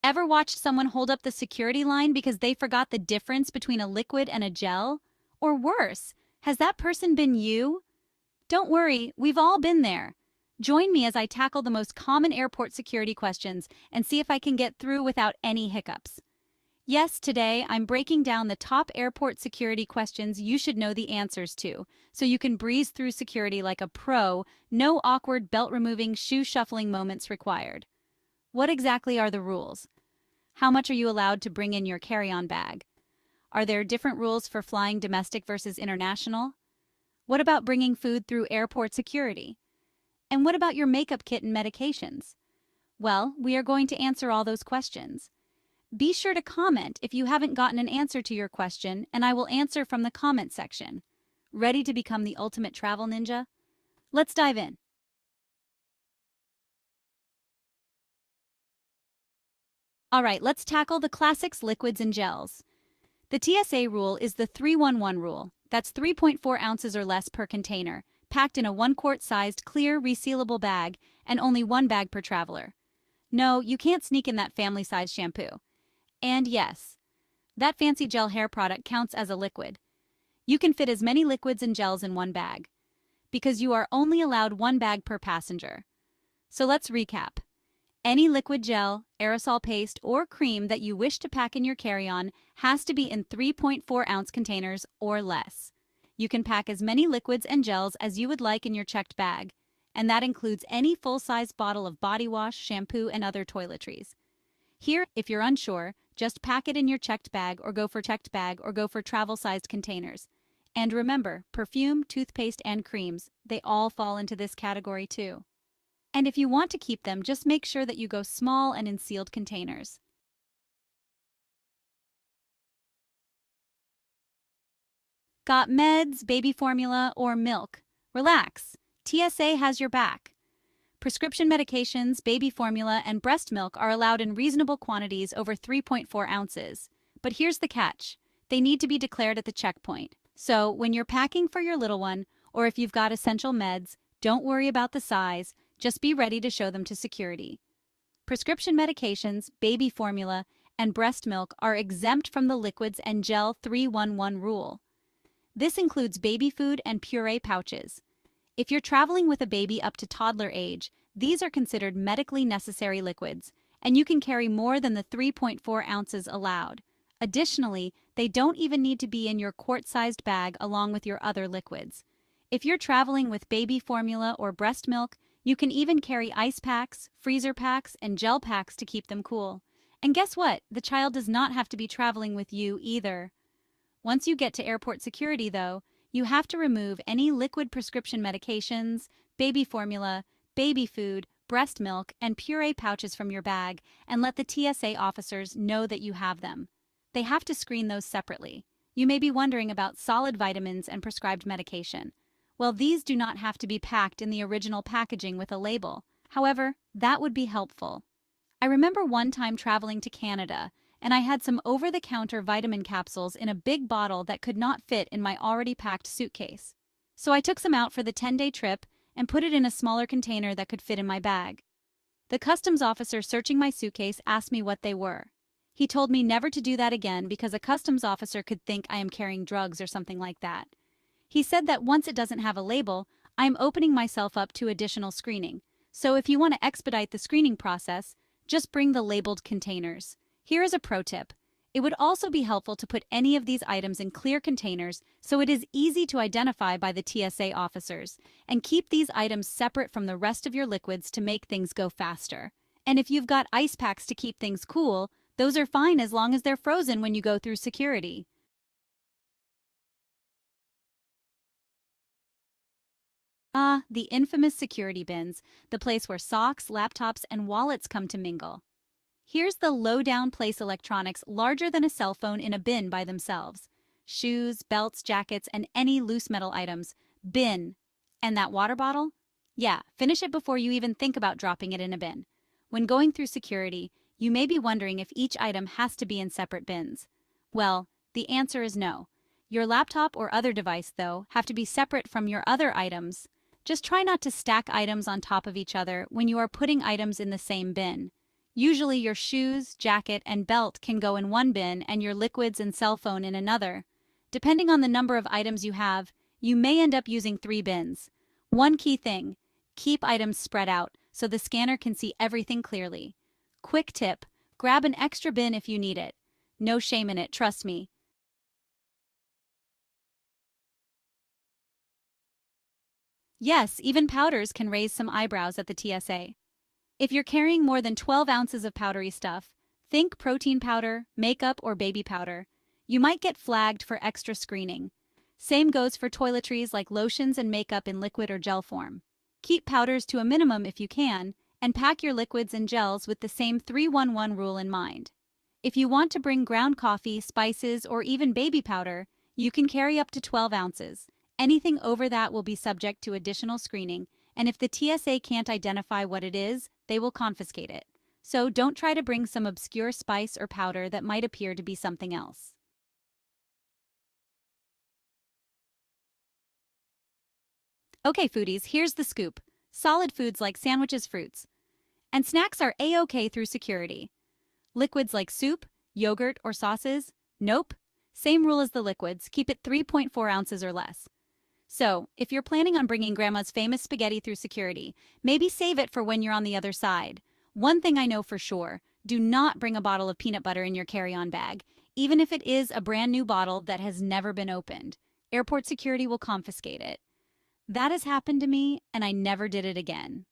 Ever watched someone hold up the security line because they forgot the difference between a liquid and a gel? Or worse, has that person been you? Don't worry, we've all been there. Join me as I tackle the most common airport security questions and see if I can get through without any hiccups. Yes, today I'm breaking down the top airport security questions you should know the answers to, so you can breeze through security like a pro, no awkward belt-removing, shoe-shuffling moments required. What exactly are the rules? How much are you allowed to bring in your carry-on bag? Are there different rules for flying domestic versus international? What about bringing food through airport security? And what about your makeup kit and medications? Well, we are going to answer all those questions. Be sure to comment if you haven't gotten an answer to your question, and I will answer from the comment section. Ready to become the ultimate travel ninja? Let's dive in. All right, let's tackle the classics, liquids and gels. The TSA rule is the 311 rule. That's 3.4 ounces or less per container, packed in a 1-quart sized clear resealable bag, and only one bag per traveler. No, you can't sneak in that family-sized shampoo. And yes, that fancy gel hair product counts as a liquid. You can fit as many liquids and gels in one bag, because you are only allowed one bag per passenger. So let's recap. Any liquid gel, aerosol paste, or cream that you wish to pack in your carry-on has to be in 3.4-ounce containers or less. You can pack as many liquids and gels as you would like in your checked bag, and that includes any full-size bottle of body wash, shampoo, and other toiletries. Here, if you're unsure, just pack it in your checked bag or go for travel-sized containers. And remember, perfume, toothpaste, and creams, they all fall into this category too. And if you want to keep them, just make sure that you go small and in sealed containers. Got meds, baby formula, or milk? Relax. TSA has your back. Prescription medications, baby formula, and breast milk are allowed in reasonable quantities over 3.4 ounces. But here's the catch. They need to be declared at the checkpoint. So, when you're packing for your little one, or if you've got essential meds, don't worry about the size, just be ready to show them to security. Prescription medications, baby formula, and breast milk are exempt from the liquids and gel 311 rule. This includes baby food and puree pouches. If you're traveling with a baby up to toddler age, these are considered medically necessary liquids, and you can carry more than the 3.4 ounces allowed. Additionally, they don't even need to be in your quart-sized bag along with your other liquids. If you're traveling with baby formula or breast milk, you can even carry ice packs, freezer packs, and gel packs to keep them cool. And guess what? The child does not have to be traveling with you either. Once you get to airport security, though, you have to remove any liquid prescription medications, baby formula, baby food, breast milk, and puree pouches from your bag and let the TSA officers know that you have them. They have to screen those separately. You may be wondering about solid vitamins and prescribed medication. Well, these do not have to be packed in the original packaging with a label. However, that would be helpful. I remember one time traveling to Canada, and I had some over-the-counter vitamin capsules in a big bottle that could not fit in my already packed suitcase. So I took some out for the 10-day trip and put it in a smaller container that could fit in my bag. The customs officer searching my suitcase asked me what they were. He told me never to do that again because a customs officer could think I am carrying drugs or something like that. He said that once it doesn't have a label, I am opening myself up to additional screening. So if you want to expedite the screening process, just bring the labeled containers. Here is a pro tip. It would also be helpful to put any of these items in clear containers so it is easy to identify by the TSA officers, and keep these items separate from the rest of your liquids to make things go faster. And if you've got ice packs to keep things cool, those are fine as long as they're frozen when you go through security. Ah, the infamous security bins, the place where socks, laptops, and wallets come to mingle. Here's the low-down place electronics larger than a cell phone in a bin by themselves. Shoes, belts, jackets, and any loose metal items. Bin. And that water bottle? Yeah, finish it before you even think about dropping it in a bin. When going through security, you may be wondering if each item has to be in separate bins. Well, the answer is no. Your laptop or other device, though, have to be separate from your other items. Just try not to stack items on top of each other when you are putting items in the same bin. Usually your shoes, jacket, and belt can go in one bin and your liquids and cell phone in another. Depending on the number of items you have, you may end up using 3 bins. One key thing: keep items spread out so the scanner can see everything clearly. Quick tip: grab an extra bin if you need it. No shame in it, trust me. Yes, even powders can raise some eyebrows at the TSA. If you're carrying more than 12 ounces of powdery stuff, think protein powder, makeup, or baby powder, you might get flagged for extra screening. Same goes for toiletries like lotions and makeup in liquid or gel form. Keep powders to a minimum if you can, and pack your liquids and gels with the same 3-1-1 rule in mind. If you want to bring ground coffee, spices, or even baby powder, you can carry up to 12 ounces. Anything over that will be subject to additional screening, and if the TSA can't identify what it is, they will confiscate it. So don't try to bring some obscure spice or powder that might appear to be something else. Okay, foodies, here's the scoop. Solid foods like sandwiches, fruits, and snacks are A-OK through security. Liquids like soup, yogurt, or sauces? Nope. Same rule as the liquids, keep it 3.4 ounces or less. So, if you're planning on bringing Grandma's famous spaghetti through security, maybe save it for when you're on the other side. One thing I know for sure: do not bring a bottle of peanut butter in your carry-on bag, even if it is a brand new bottle that has never been opened. Airport security will confiscate it. That has happened to me, and I never did it again.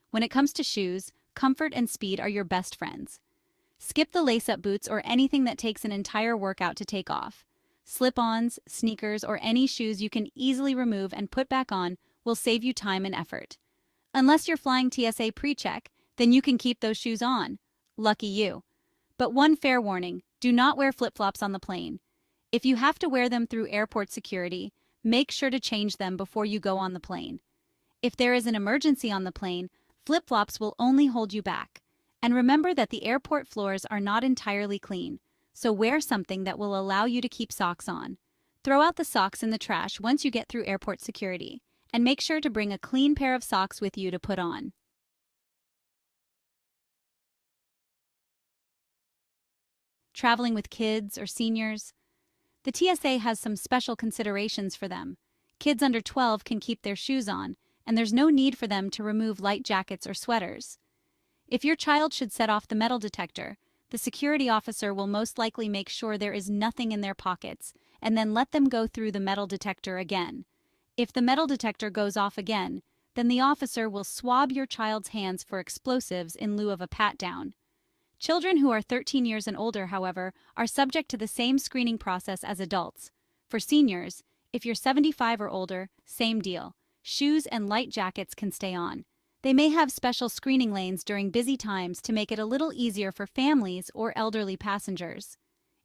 When it comes to shoes, comfort and speed are your best friends. Skip the lace-up boots or anything that takes an entire workout to take off. Slip-ons, sneakers, or any shoes you can easily remove and put back on will save you time and effort. Unless you're flying TSA pre-check, then you can keep those shoes on. Lucky you. But one fair warning: do not wear flip-flops on the plane. If you have to wear them through airport security, make sure to change them before you go on the plane. If there is an emergency on the plane, flip-flops will only hold you back. And remember that the airport floors are not entirely clean, so wear something that will allow you to keep socks on. Throw out the socks in the trash once you get through airport security, and make sure to bring a clean pair of socks with you to put on. Traveling with kids or seniors? The TSA has some special considerations for them. Kids under 12 can keep their shoes on, and there's no need for them to remove light jackets or sweaters. If your child should set off the metal detector, the security officer will most likely make sure there is nothing in their pockets, and then let them go through the metal detector again. If the metal detector goes off again, then the officer will swab your child's hands for explosives in lieu of a pat-down. Children who are 13 years and older, however, are subject to the same screening process as adults. For seniors, if you're 75 or older, same deal. Shoes and light jackets can stay on. They may have special screening lanes during busy times to make it a little easier for families or elderly passengers.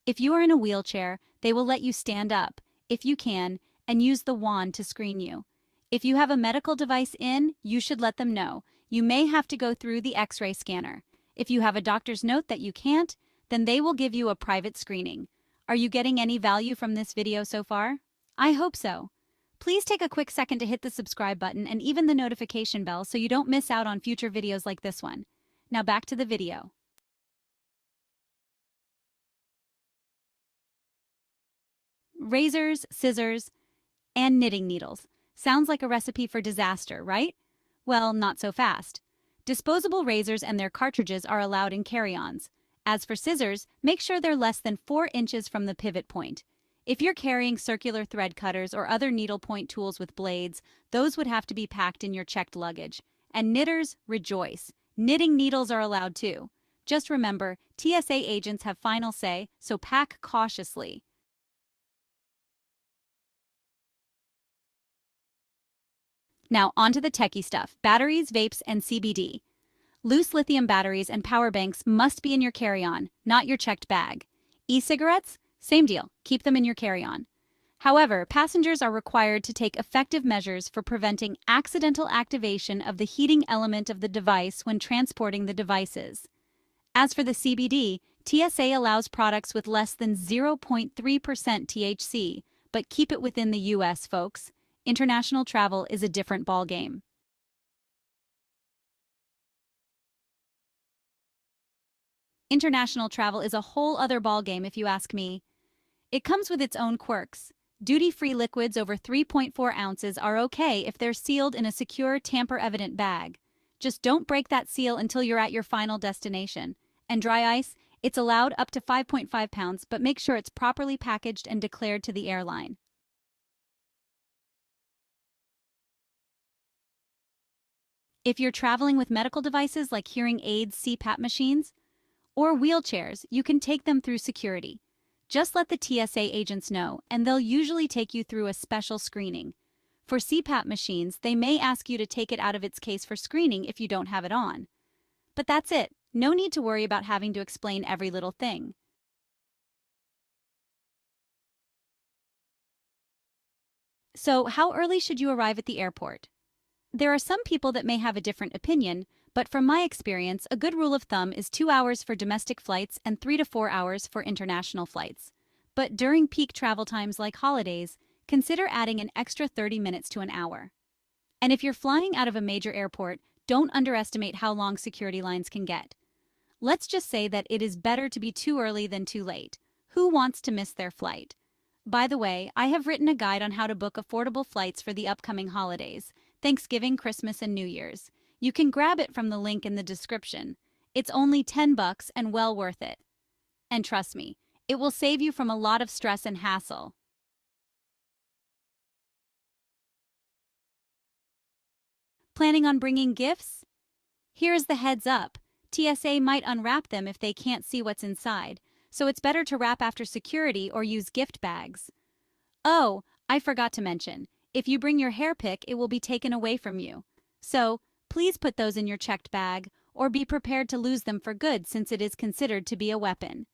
If you are in a wheelchair, they will let you stand up, if you can, and use the wand to screen you. If you have a medical device in, you should let them know. You may have to go through the X-ray scanner. If you have a doctor's note that you can't, then they will give you a private screening. Are you getting any value from this video so far? I hope so. Please take a quick second to hit the subscribe button and even the notification bell so you don't miss out on future videos like this one. Now back to the video. Razors, scissors, and knitting needles. Sounds like a recipe for disaster, right? Well, not so fast. Disposable razors and their cartridges are allowed in carry-ons. As for scissors, make sure they're less than 4 inches from the pivot point. If you're carrying circular thread cutters or other needlepoint tools with blades, those would have to be packed in your checked luggage. And knitters, rejoice. Knitting needles are allowed too. Just remember, TSA agents have final say, so pack cautiously. Now onto the techie stuff: batteries, vapes, and CBD. Loose lithium batteries and power banks must be in your carry-on, not your checked bag. E-cigarettes? Same deal, keep them in your carry-on. However, passengers are required to take effective measures for preventing accidental activation of the heating element of the device when transporting the devices. As for the CBD, TSA allows products with less than 0.3% THC, but keep it within the US, folks. International travel is a different ballgame. International travel is a whole other ballgame if you ask me. It comes with its own quirks. Duty-free liquids over 3.4 ounces are okay if they're sealed in a secure, tamper-evident bag. Just don't break that seal until you're at your final destination. And dry ice, it's allowed up to 5.5 pounds, but make sure it's properly packaged and declared to the airline. If you're traveling with medical devices like hearing aids, CPAP machines, or wheelchairs, you can take them through security. Just let the TSA agents know, and they'll usually take you through a special screening. For CPAP machines, they may ask you to take it out of its case for screening if you don't have it on. But that's it. No need to worry about having to explain every little thing. So, how early should you arrive at the airport? There are some people that may have a different opinion, but from my experience, a good rule of thumb is 2 hours for domestic flights and 3 to 4 hours for international flights. But during peak travel times like holidays, consider adding an extra 30 minutes to an hour. And if you're flying out of a major airport, don't underestimate how long security lines can get. Let's just say that it is better to be too early than too late. Who wants to miss their flight? By the way, I have written a guide on how to book affordable flights for the upcoming holidays, Thanksgiving, Christmas, and New Year's. You can grab it from the link in the description. It's only $10 and well worth it. And trust me, it will save you from a lot of stress and hassle. Planning on bringing gifts? Here's the heads up. TSA might unwrap them if they can't see what's inside, so it's better to wrap after security or use gift bags. Oh, I forgot to mention, if you bring your hair pick, it will be taken away from you. So, please put those in your checked bag, or be prepared to lose them for good since it is considered to be a weapon.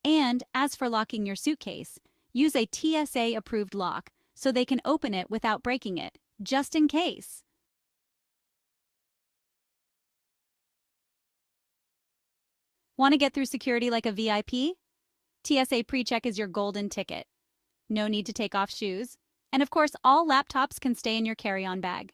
And, as for locking your suitcase, use a TSA-approved lock so they can open it without breaking it, just in case. Want to get through security like a VIP? TSA PreCheck is your golden ticket. No need to take off shoes. And of course, all laptops can stay in your carry-on bag.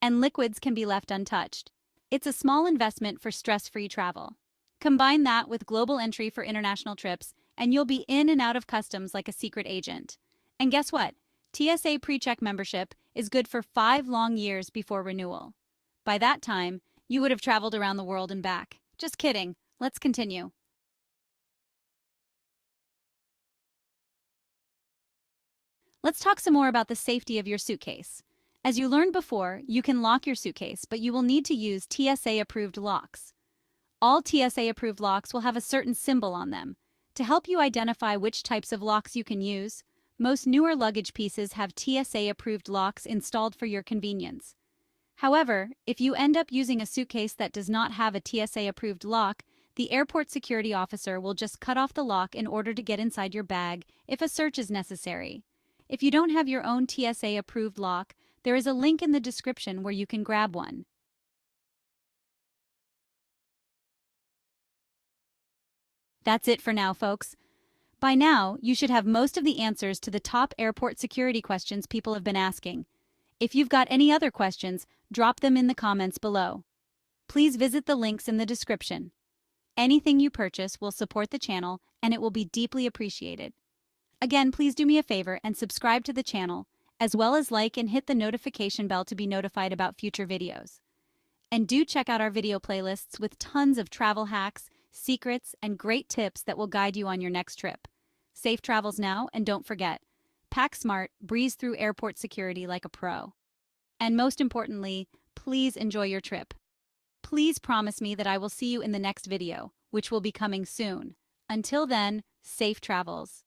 And liquids can be left untouched. It's a small investment for stress-free travel. Combine that with global entry for international trips, and you'll be in and out of customs like a secret agent. And guess what? TSA PreCheck membership is good for 5 long years before renewal. By that time, you would have traveled around the world and back. Just kidding. Let's continue. Let's talk some more about the safety of your suitcase. As you learned before, you can lock your suitcase, but you will need to use TSA-approved locks. All TSA-approved locks will have a certain symbol on them. To help you identify which types of locks you can use, most newer luggage pieces have TSA-approved locks installed for your convenience. However, if you end up using a suitcase that does not have a TSA-approved lock, the airport security officer will just cut off the lock in order to get inside your bag if a search is necessary. If you don't have your own TSA-approved lock, there is a link in the description where you can grab one. That's it for now, folks. By now, you should have most of the answers to the top airport security questions people have been asking. If you've got any other questions, drop them in the comments below. Please visit the links in the description. Anything you purchase will support the channel, and it will be deeply appreciated. Again, please do me a favor and subscribe to the channel, as well as like and hit the notification bell to be notified about future videos. And do check out our video playlists with tons of travel hacks, secrets, and great tips that will guide you on your next trip. Safe travels now, and don't forget, pack smart, breeze through airport security like a pro. And most importantly, please enjoy your trip. Please promise me that I will see you in the next video, which will be coming soon. Until then, safe travels.